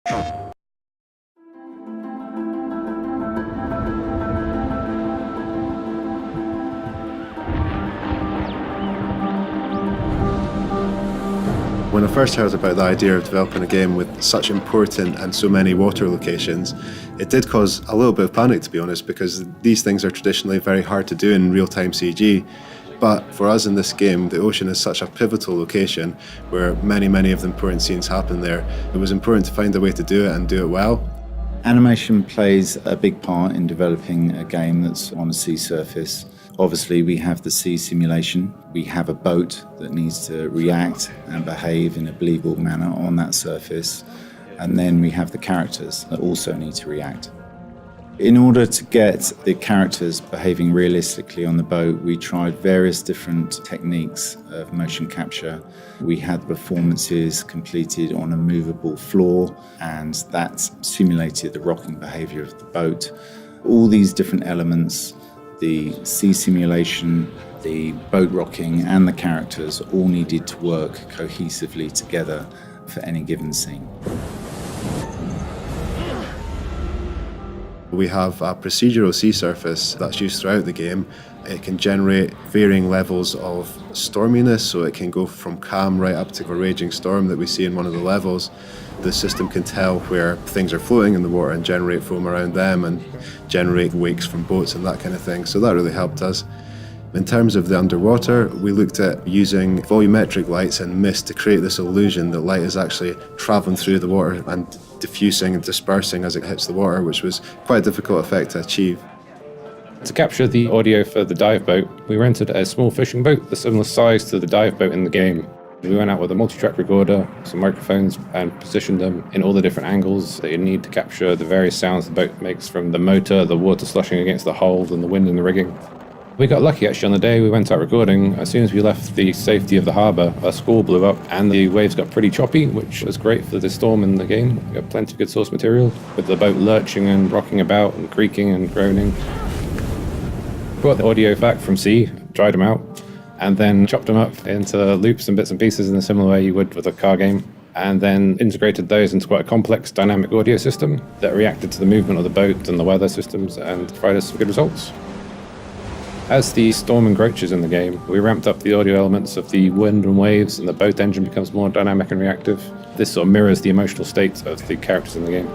When I first heard about the idea of developing a game with such important and so many water locations, it did cause a little bit of panic, to be honest, because these things are traditionally very hard to do in real-time CG. But for us in this game, the ocean is such a pivotal location where many of the important scenes happen there. It was important to find a way to do it and do it well. Animation plays a big part in developing a game that's on a sea surface. Obviously, we have the sea simulation. We have a boat that needs to react and behave in a believable manner on that surface. And then we have the characters that also need to react. In order to get the characters behaving realistically on the boat, we tried various different techniques of motion capture. We had performances completed on a movable floor, and that simulated the rocking behavior of the boat. All these different elements, the sea simulation, the boat rocking, and the characters all needed to work cohesively together for any given scene. We have a procedural sea surface that's used throughout the game. It can generate varying levels of storminess, so it can go from calm right up to a raging storm that we see in one of the levels. The system can tell where things are floating in the water and generate foam around them and generate wakes from boats and that kind of thing, so that really helped us. In terms of the underwater, we looked at using volumetric lights and mist to create this illusion that light is actually travelling through the water and diffusing and dispersing as it hits the water, which was quite a difficult effect to achieve. To capture the audio for the dive boat, we rented a small fishing boat, a similar size to the dive boat in the game. We went out with a multi-track recorder, some microphones, and positioned them in all the different angles that you need to capture the various sounds the boat makes, from the motor, the water slushing against the hull, and the wind in the rigging. We got lucky actually on the day we went out recording. As soon as we left the safety of the harbour, a squall blew up and the waves got pretty choppy, which was great for the storm in the game. We got plenty of good source material, with the boat lurching and rocking about and creaking and groaning. Brought the audio back from sea, dried them out, and then chopped them up into loops and bits and pieces in a similar way you would with a car game, and then integrated those into quite a complex dynamic audio system that reacted to the movement of the boat and the weather systems and provided us some good results. As the storm encroaches in the game, we ramped up the audio elements of the wind and waves, and the boat engine becomes more dynamic and reactive. This sort of mirrors the emotional state of the characters in the game.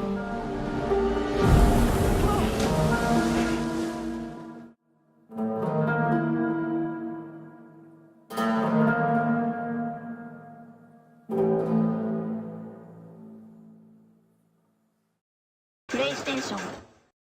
PlayStation